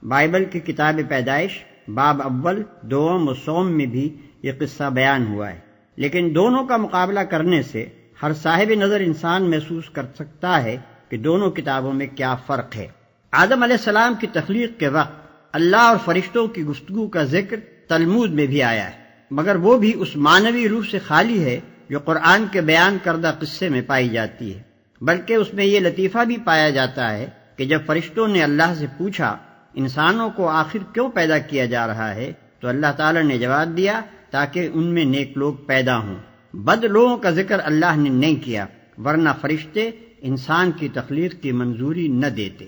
بائبل کی کتاب پیدائش باب اول، دوم و سوم میں بھی یہ قصہ بیان ہوا ہے، لیکن دونوں کا مقابلہ کرنے سے ہر صاحب نظر انسان محسوس کر سکتا ہے کہ دونوں کتابوں میں کیا فرق ہے۔ آدم علیہ السلام کی تخلیق کے وقت اللہ اور فرشتوں کی گفتگو کا ذکر تلمود میں بھی آیا ہے، مگر وہ بھی اس معنوی روح سے خالی ہے جو قرآن کے بیان کردہ قصے میں پائی جاتی ہے، بلکہ اس میں یہ لطیفہ بھی پایا جاتا ہے کہ جب فرشتوں نے اللہ سے پوچھا انسانوں کو آخر کیوں پیدا کیا جا رہا ہے، تو اللہ تعالی نے جواب دیا تاکہ ان میں نیک لوگ پیدا ہوں۔ بد لوگوں کا ذکر اللہ نے نہیں کیا، ورنہ فرشتے انسان کی تخلیق کی منظوری نہ دیتے۔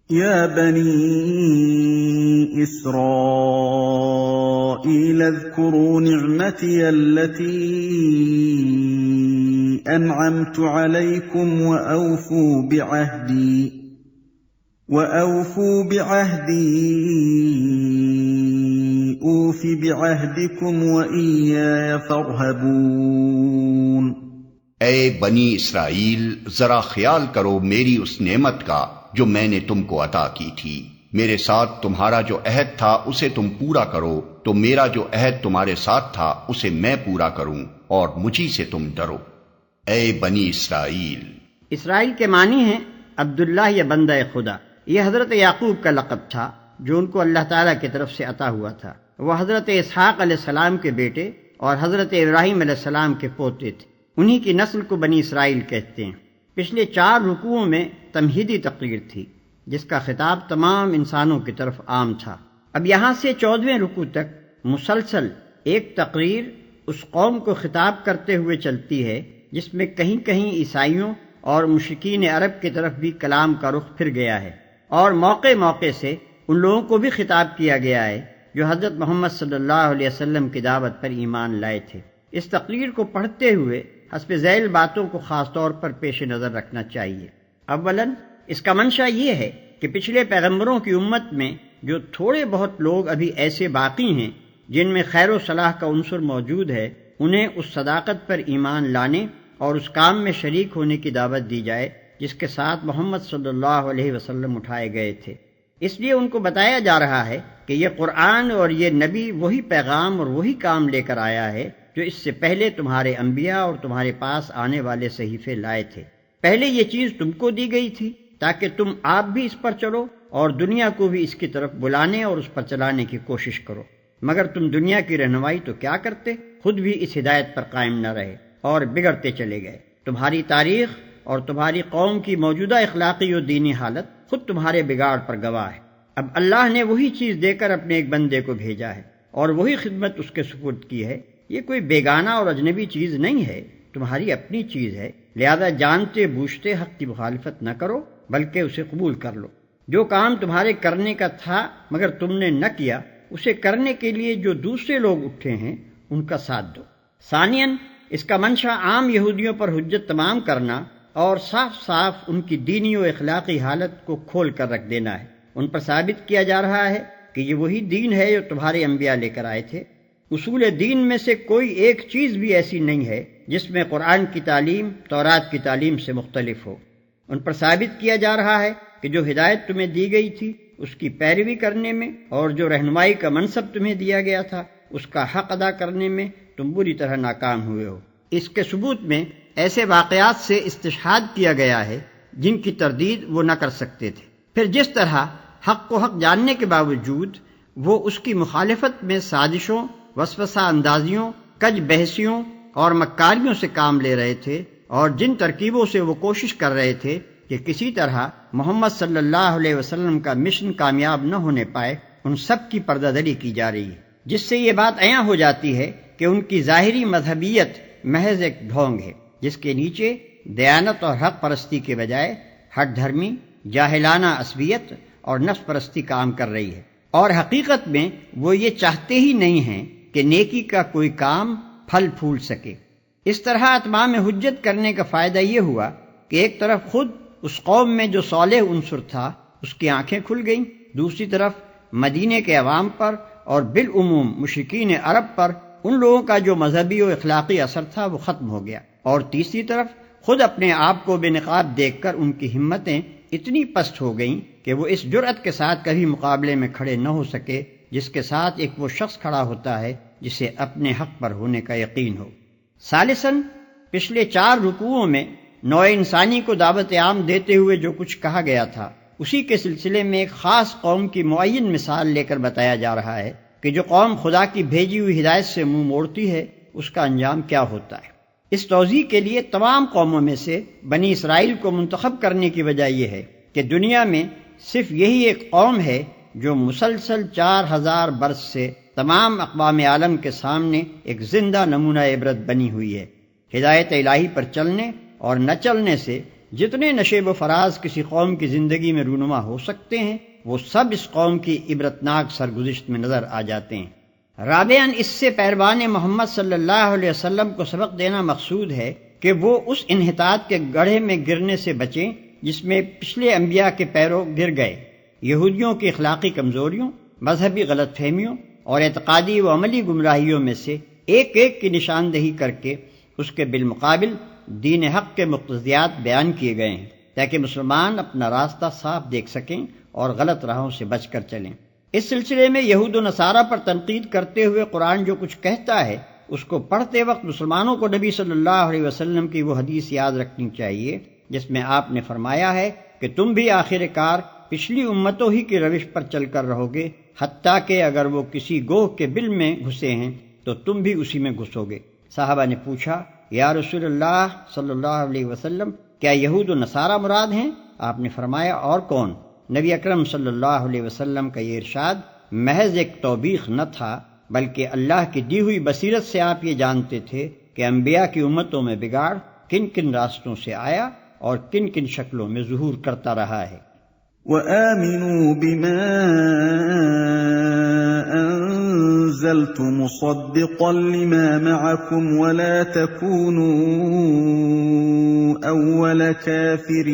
يا بني إسرائيل اذكروا نعمتي التي أنعمت عليكم وأوفوا بعهدي أوف بعهدكم وإياي فارهبون۔ اے بنی اسرائیل، ذرا خیال کرو میری اس نعمت کا جو میں نے تم کو عطا کی تھی۔ میرے ساتھ تمہارا جو عہد تھا اسے تم پورا کرو، تو میرا جو عہد تمہارے ساتھ تھا اسے میں پورا کروں، اور مجھی سے تم ڈرو۔ اے بنی اسرائیل۔ اسرائیل کے معنی ہیں عبداللہ یا بندہ خدا۔ یہ حضرت یعقوب کا لقب تھا جو ان کو اللہ تعالیٰ کی طرف سے عطا ہوا تھا۔ وہ حضرت اسحاق علیہ السلام کے بیٹے اور حضرت ابراہیم علیہ السلام کے پوتے تھے، انہی کی نسل کو بنی اسرائیل کہتے ہیں۔ پچھلے 4 رکوعوں میں تمہیدی تقریر تھی جس کا خطاب تمام انسانوں کی طرف عام تھا۔ اب یہاں سے 14ویں رکوع تک مسلسل ایک تقریر اس قوم کو خطاب کرتے ہوئے چلتی ہے جس میں کہیں کہیں عیسائیوں اور مشرکین عرب کی طرف بھی کلام کا رخ پھر گیا ہے، اور موقع موقع سے ان لوگوں کو بھی خطاب کیا گیا ہے جو حضرت محمد صلی اللہ علیہ وسلم کی دعوت پر ایمان لائے تھے۔ اس تقریر کو پڑھتے ہوئے حسب ذیل باتوں کو خاص طور پر پیش نظر رکھنا چاہیے۔ اولاً اس کا منشا یہ ہے کہ پچھلے پیغمبروں کی امت میں جو تھوڑے بہت لوگ ابھی ایسے باقی ہیں جن میں خیر و صلاح کا عنصر موجود ہے، انہیں اس صداقت پر ایمان لانے اور اس کام میں شریک ہونے کی دعوت دی جائے جس کے ساتھ محمد صلی اللہ علیہ وسلم اٹھائے گئے تھے۔ اس لیے ان کو بتایا جا رہا ہے کہ یہ قرآن اور یہ نبی وہی پیغام اور وہی کام لے کر آیا ہے جو اس سے پہلے تمہارے انبیاء اور تمہارے پاس آنے والے صحیفے لائے تھے۔ پہلے یہ چیز تم کو دی گئی تھی تاکہ تم آپ بھی اس پر چلو اور دنیا کو بھی اس کی طرف بلانے اور اس پر چلانے کی کوشش کرو، مگر تم دنیا کی رہنمائی تو کیا کرتے، خود بھی اس ہدایت پر قائم نہ رہے اور بگڑتے چلے گئے۔ تمہاری تاریخ اور تمہاری قوم کی موجودہ اخلاقی و دینی حالت خود تمہارے بگاڑ پر گواہ ہے۔ اب اللہ نے وہی چیز دے کر اپنے ایک بندے کو بھیجا ہے اور وہی خدمت اس کے سپرد کی ہے۔ یہ کوئی بیگانہ اور اجنبی چیز نہیں ہے، تمہاری اپنی چیز ہے، لہذا جانتے بوجھتے حق کی مخالفت نہ کرو بلکہ اسے قبول کر لو۔ جو کام تمہارے کرنے کا تھا مگر تم نے نہ کیا، اسے کرنے کے لیے جو دوسرے لوگ اٹھے ہیں ان کا ساتھ دو۔ ثانیاً اس کا منشا عام یہودیوں پر حجت تمام کرنا اور صاف صاف ان کی دینی و اخلاقی حالت کو کھول کر رکھ دینا ہے۔ ان پر ثابت کیا جا رہا ہے کہ یہ وہی دین ہے جو تمہارے انبیاء لے کر آئے تھے۔ اصول دین میں سے کوئی ایک چیز بھی ایسی نہیں ہے جس میں قرآن کی تعلیم تورات کی تعلیم سے مختلف ہو۔ ان پر ثابت کیا جا رہا ہے کہ جو ہدایت تمہیں دی گئی تھی اس کی پیروی کرنے میں اور جو رہنمائی کا منصب تمہیں دیا گیا تھا اس کا حق ادا کرنے میں تم بری طرح ناکام ہوئے ہو۔ اس کے ثبوت میں ایسے واقعات سے استشہاد کیا گیا ہے جن کی تردید وہ نہ کر سکتے تھے۔ پھر جس طرح حق کو حق جاننے کے باوجود وہ اس کی مخالفت میں سازشوں، وسوسہ اندازیوں، کج بحثیوں اور مکاریوں سے کام لے رہے تھے، اور جن ترکیبوں سے وہ کوشش کر رہے تھے کہ کسی طرح محمد صلی اللہ علیہ وسلم کا مشن کامیاب نہ ہونے پائے، ان سب کی پردہ دری کی جا رہی ہے، جس سے یہ بات عیاں ہو جاتی ہے کہ ان کی ظاہری مذہبیت محض ایک ڈھونگ ہے جس کے نیچے دیانت اور حق پرستی کے بجائے ہٹ دھرمی، جاہلانہ عصبیت اور نفس پرستی کام کر رہی ہے، اور حقیقت میں وہ یہ چاہتے ہی نہیں ہیں کہ نیکی کا کوئی کام پھل پھول سکے۔ اس طرح اتمام حجت کرنے کا فائدہ یہ ہوا کہ ایک طرف خود اس قوم میں جو صالح عنصر تھا اس کی آنکھیں کھل گئیں، دوسری طرف مدینے کے عوام پر اور بالعموم مشرکین عرب پر ان لوگوں کا جو مذہبی و اخلاقی اثر تھا وہ ختم ہو گیا، اور تیسری طرف خود اپنے آپ کو بے نقاب دیکھ کر ان کی ہمتیں اتنی پست ہو گئیں کہ وہ اس جرأت کے ساتھ کبھی مقابلے میں کھڑے نہ ہو سکے جس کے ساتھ ایک وہ شخص کھڑا ہوتا ہے جسے اپنے حق پر ہونے کا یقین ہو۔ ثالثاً پچھلے 4 رکوعوں میں نوع انسانی کو دعوت عام دیتے ہوئے جو کچھ کہا گیا تھا اسی کے سلسلے میں ایک خاص قوم کی معین مثال لے کر بتایا جا رہا ہے کہ جو قوم خدا کی بھیجی ہوئی ہدایت سے منہ موڑتی ہے اس کا انجام کیا ہوتا ہے۔ اس توضیح کے لیے تمام قوموں میں سے بنی اسرائیل کو منتخب کرنے کی وجہ یہ ہے کہ دنیا میں صرف یہی ایک قوم ہے جو مسلسل 4000 برس سے تمام اقوام عالم کے سامنے ایک زندہ نمونہ عبرت بنی ہوئی ہے۔ ہدایت الہی پر چلنے اور نہ چلنے سے جتنے نشیب و فراز کسی قوم کی زندگی میں رونما ہو سکتے ہیں وہ سب اس قوم کی عبرتناک سرگزشت میں نظر آ جاتے ہیں۔ رابعاً اس سے پیروان محمد صلی اللہ علیہ وسلم کو سبق دینا مقصود ہے کہ وہ اس انحطاط کے گڑھے میں گرنے سے بچیں جس میں پچھلے انبیاء کے پیرو گر گئے۔ یہودیوں کی اخلاقی کمزوریوں، مذہبی غلط فہمیوں اور اعتقادی و عملی گمراہیوں میں سے ایک ایک کی نشاندہی کر کے اس کے بالمقابل دین حق کے مقتضیات بیان کیے گئے ہیں تاکہ مسلمان اپنا راستہ صاف دیکھ سکیں اور غلط راہوں سے بچ کر چلیں۔ اس سلسلے میں یہود و نصارہ پر تنقید کرتے ہوئے قرآن جو کچھ کہتا ہے اس کو پڑھتے وقت مسلمانوں کو نبی صلی اللہ علیہ وسلم کی وہ حدیث یاد رکھنی چاہیے جس میں آپ نے فرمایا ہے کہ تم بھی آخر کار پچھلی امتوں ہی کی روش پر چل کر رہو گے، حتیٰ کہ اگر وہ کسی گوہ کے بل میں گھسے ہیں تو تم بھی اسی میں گھسو گے۔ صحابہ نے پوچھا، یا رسول اللہ صلی اللہ علیہ وسلم، کیا یہود و نصارہ مراد ہیں؟ آپ نے فرمایا، اور کون؟ نبی اکرم صلی اللہ علیہ وسلم کا یہ ارشاد محض ایک توبیخ نہ تھا بلکہ اللہ کی دی ہوئی بصیرت سے آپ یہ جانتے تھے کہ انبیاء کی امتوں میں بگاڑ کن کن راستوں سے آیا اور کن کن شکلوں میں ظہور کرتا رہا ہے۔ وَآمِنُوا بِمَا أَنزَلْتُ مُصَدِّقًا لِمَا مَعَكُمْ وَلَا تَكُونُوا أَوَّلَ كَافِرٍ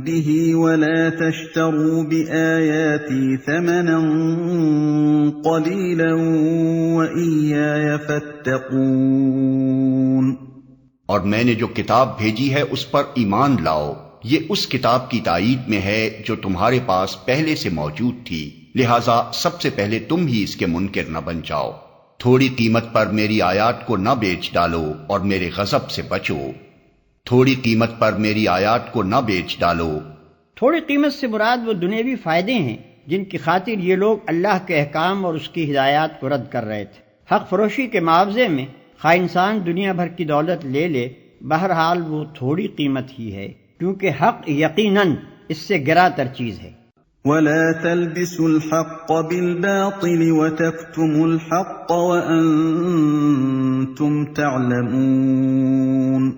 بِهِ وَلَا تَشْتَرُوا بِآيَاتِي ثَمَنًا قَلِيلًا وَإِيَّايَ فَاتَّقُونِ۔ اور میں نے جو کتاب بھیجی ہے اس پر ایمان لاؤ، یہ اس کتاب کی تائید میں ہے جو تمہارے پاس پہلے سے موجود تھی، لہذا سب سے پہلے تم ہی اس کے منکر نہ بن جاؤ۔ تھوڑی قیمت پر میری آیات کو نہ بیچ ڈالو اور میرے غضب سے بچو۔ تھوڑی قیمت پر میری آیات کو نہ بیچ ڈالو۔ تھوڑی قیمت سے مراد وہ دنیاوی فائدے ہیں جن کی خاطر یہ لوگ اللہ کے احکام اور اس کی ہدایات کو رد کر رہے تھے۔ حق فروشی کے معاوضے میں خواہ انسان دنیا بھر کی دولت لے لے، بہرحال وہ تھوڑی قیمت ہی ہے، کیونکہ حق یقیناً اس سے گرا تر چیز ہے۔ ولا تلبسوا الحق بالباطل وتكتموا الحق وأنتم تعلمون۔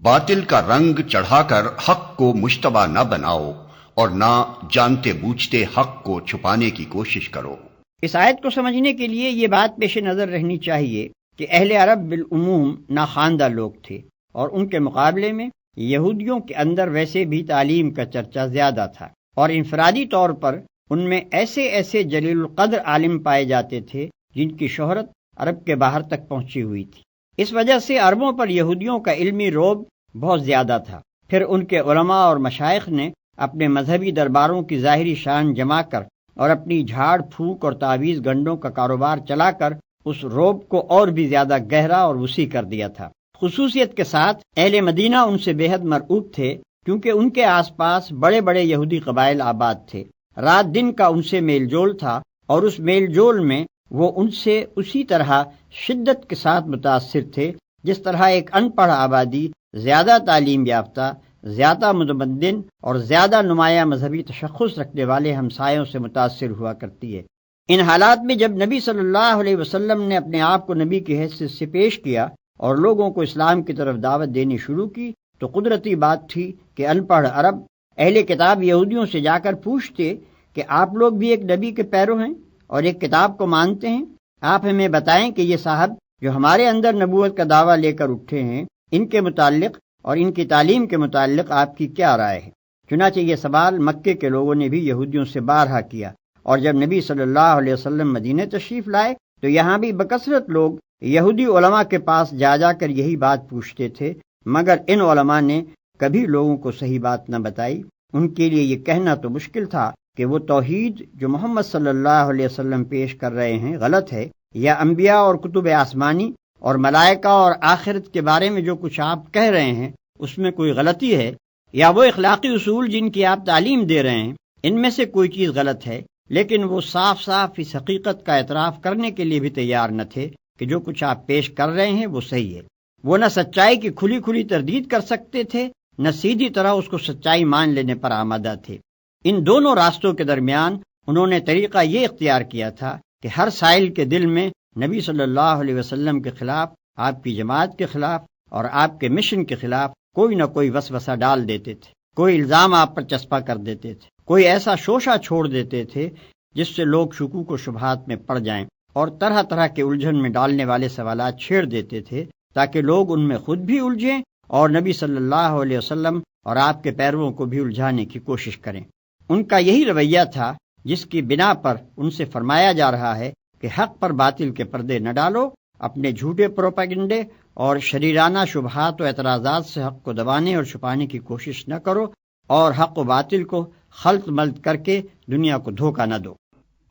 باطل کا رنگ چڑھا کر حق کو مشتبہ نہ بناؤ اور نہ جانتے بوجھتے حق کو چھپانے کی کوشش کرو۔ اس آیت کو سمجھنے کے لیے یہ بات پیش نظر رہنی چاہیے کہ اہل عرب بالعموم ناخواندہ لوگ تھے، اور ان کے مقابلے میں یہودیوں کے اندر ویسے بھی تعلیم کا چرچا زیادہ تھا، اور انفرادی طور پر ان میں ایسے ایسے جلیل القدر عالم پائے جاتے تھے جن کی شہرت عرب کے باہر تک پہنچی ہوئی تھی۔ اس وجہ سے عربوں پر یہودیوں کا علمی رعب بہت زیادہ تھا۔ پھر ان کے علماء اور مشائخ نے اپنے مذہبی درباروں کی ظاہری شان جما کر اور اپنی جھاڑ پھونک اور تعویذ گنڈوں کا کاروبار چلا کر اس رعب کو اور بھی زیادہ گہرا اور وسیع کر دیا تھا۔ خصوصیت کے ساتھ اہل مدینہ ان سے بے حد مرعوب تھے، کیونکہ ان کے آس پاس بڑے بڑے یہودی قبائل آباد تھے۔ رات دن کا ان سے میل جول تھا، اور اس میل جول میں وہ ان سے اسی طرح شدت کے ساتھ متاثر تھے جس طرح ایک ان پڑھ آبادی زیادہ تعلیم یافتہ، زیادہ متمدن اور زیادہ نمایاں مذہبی تشخص رکھنے والے ہمسایوں سے متاثر ہوا کرتی ہے۔ ان حالات میں جب نبی صلی اللہ علیہ وسلم نے اپنے آپ کو نبی کی حیثیت سے پیش کیا اور لوگوں کو اسلام کی طرف دعوت دینی شروع کی، تو قدرتی بات تھی کہ ان پڑھ عرب اہل کتاب یہودیوں سے جا کر پوچھتے کہ آپ لوگ بھی ایک نبی کے پیرو ہیں اور ایک کتاب کو مانتے ہیں؟ آپ ہمیں بتائیں کہ یہ صاحب جو ہمارے اندر نبوت کا دعویٰ لے کر اٹھے ہیں، ان کے متعلق اور ان کی تعلیم کے متعلق آپ کی کیا رائے ہے؟ چنانچہ یہ سوال مکے کے لوگوں نے بھی یہودیوں سے بارہا کیا، اور جب نبی صلی اللہ علیہ وسلم مدینہ تشریف لائے تو یہاں بھی بکثرت لوگ یہودی علماء کے پاس جا جا کر یہی بات پوچھتے تھے، مگر ان علماء نے کبھی لوگوں کو صحیح بات نہ بتائی۔ ان کے لیے یہ کہنا تو مشکل تھا کہ وہ توحید جو محمد صلی اللہ علیہ وسلم پیش کر رہے ہیں غلط ہے، یا انبیاء اور کتب آسمانی اور ملائکہ اور آخرت کے بارے میں جو کچھ آپ کہہ رہے ہیں اس میں کوئی غلطی ہے، یا وہ اخلاقی اصول جن کی آپ تعلیم دے رہے ہیں ان میں سے کوئی چیز غلط ہے۔ لیکن وہ صاف صاف اس حقیقت کا اعتراف کرنے کے لیے بھی تیار نہ تھے کہ جو کچھ آپ پیش کر رہے ہیں وہ صحیح ہے۔ وہ نہ سچائی کی کھلی کھلی تردید کر سکتے تھے، نہ سیدھی طرح اس کو سچائی مان لینے پر آمادہ تھے۔ ان دونوں راستوں کے درمیان انہوں نے طریقہ یہ اختیار کیا تھا کہ ہر سائل کے دل میں نبی صلی اللہ علیہ وسلم کے خلاف، آپ کی جماعت کے خلاف اور آپ کے مشن کے خلاف کوئی نہ کوئی وسوسہ ڈال دیتے تھے، کوئی الزام آپ پر چسپاں کر دیتے تھے، کوئی ایسا شوشہ چھوڑ دیتے تھے جس سے لوگ شکوک و شبہات میں پڑ جائیں، اور طرح طرح کے الجھن میں ڈالنے والے سوالات چھیڑ دیتے تھے تاکہ لوگ ان میں خود بھی الجھیں اور نبی صلی اللہ علیہ وسلم اور آپ کے پیرووں کو بھی الجھانے کی کوشش کریں۔ ان کا یہی رویہ تھا جس کی بنا پر ان سے فرمایا جا رہا ہے کہ حق پر باطل کے پردے نہ ڈالو، اپنے جھوٹے پروپیگنڈے اور شریرانہ شبہات و اعتراضات سے حق کو دبانے اور چھپانے کی کوشش نہ کرو، اور حق و باطل کو خلط ملط کر کے دنیا کو دھوکہ نہ دو۔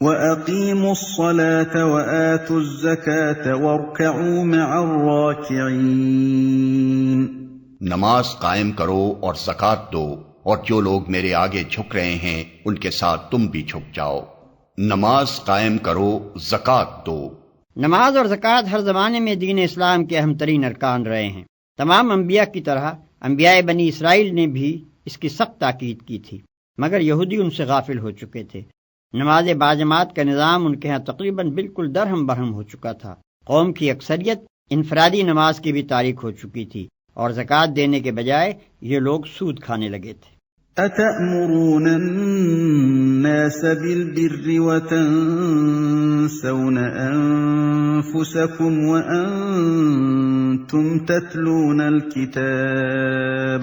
وَأَقِيمُوا الصَّلَاةَ وَآتُوا الزَّكَاةَ وَارْكَعُوا مَعَ الرَّاكِعِينَ۔ نماز قائم کرو اور زکوٰۃ دو، اور جو لوگ میرے آگے جھک رہے ہیں ان کے ساتھ تم بھی جھک جاؤ۔ نماز قائم کرو، زکوٰۃ دو۔ نماز اور زکوٰۃ ہر زمانے میں دین اسلام کے اہم ترین ارکان رہے ہیں۔ تمام انبیاء کی طرح انبیاء بنی اسرائیل نے بھی اس کی سخت تاکید کی تھی، مگر یہودی ان سے غافل ہو چکے تھے۔ نماز باجماعت کا نظام ان کے ہاں تقریباً بالکل درہم برہم ہو چکا تھا۔ قوم کی اکثریت انفرادی نماز کی بھی تاریک ہو چکی تھی، اور زکوٰۃ دینے کے بجائے یہ لوگ سود کھانے لگے تھے۔ أَتَأْمُرُونَ النَّاسَ بِالْبِرِّ وَتَنْسَوْنَ أَنفُسَكُمْ وَأَنْتُمْ تَتْلُونَ الْكِتَابَ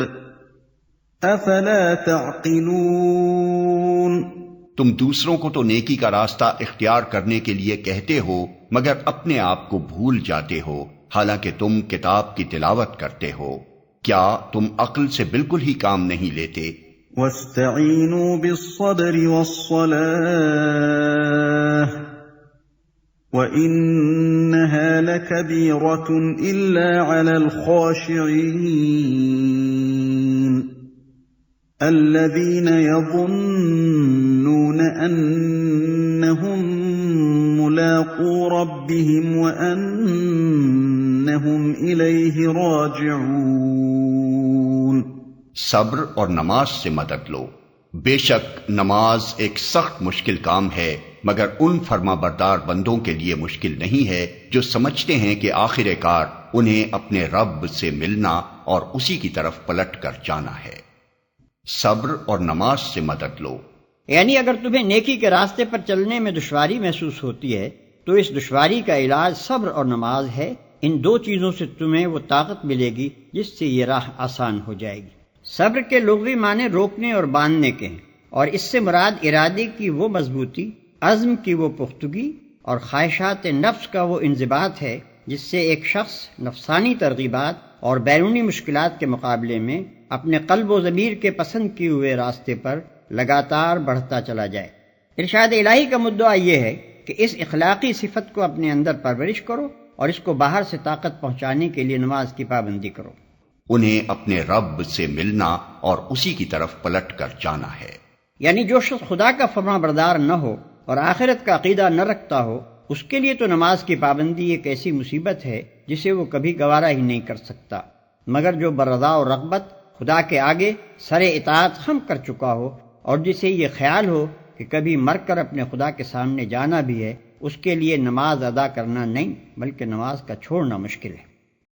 أَفَلَا تَعْقِلُونَ۔ تم دوسروں کو تو نیکی کا راستہ اختیار کرنے کے لیے کہتے ہو، مگر اپنے آپ کو بھول جاتے ہو، حالانکہ تم کتاب کی تلاوت کرتے ہو۔ کیا تم عقل سے بالکل ہی کام نہیں لیتے؟ وَاسْتَعِینُوا بِالصَّبْرِ وَالصَّلَاةِ وَإِنَّهَا لَكَبِيرَةٌ إِلَّا عَلَى الْخَاشِعِينَ الَّذِينَ يَظُنُّونَ أَنَّهُمْ مُلَاقُو رَبِّهِمْ وَأَنَّهُمْ إِلَيْهِ راجعون۔ صبر اور نماز سے مدد لو، بے شک نماز ایک سخت مشکل کام ہے، مگر ان فرما بردار بندوں کے لیے مشکل نہیں ہے جو سمجھتے ہیں کہ آخر کار انہیں اپنے رب سے ملنا اور اسی کی طرف پلٹ کر جانا ہے۔ صبر اور نماز سے مدد لو۔ یعنی اگر تمہیں نیکی کے راستے پر چلنے میں دشواری محسوس ہوتی ہے تو اس دشواری کا علاج صبر اور نماز ہے۔ ان دو چیزوں سے تمہیں وہ طاقت ملے گی جس سے یہ راہ آسان ہو جائے گی۔ صبر کے لغوی معنی روکنے اور باندھنے کے ہیں، اور اس سے مراد ارادے کی وہ مضبوطی، عزم کی وہ پختگی اور خواہشات نفس کا وہ انضباط ہے جس سے ایک شخص نفسانی ترغیبات اور بیرونی مشکلات کے مقابلے میں اپنے قلب و ضمیر کے پسند کیے ہوئے راستے پر لگاتار بڑھتا چلا جائے۔ ارشاد الہی کا مدعا یہ ہے کہ اس اخلاقی صفت کو اپنے اندر پرورش کرو اور اس کو باہر سے طاقت پہنچانے کے لیے نماز کی پابندی کرو۔ انہیں اپنے رب سے ملنا اور اسی کی طرف پلٹ کر جانا ہے۔ یعنی جو شخص خدا کا فرما بردار نہ ہو اور آخرت کا عقیدہ نہ رکھتا ہو، اس کے لیے تو نماز کی پابندی ایک ایسی مصیبت ہے جسے وہ کبھی گوارا ہی نہیں کر سکتا، مگر جو برضا و رغبت خدا کے آگے سر اطاعت خم کر چکا ہو اور جسے یہ خیال ہو کہ کبھی مر کر اپنے خدا کے سامنے جانا بھی ہے، اس کے لیے نماز ادا کرنا نہیں بلکہ نماز کا چھوڑنا مشکل ہے۔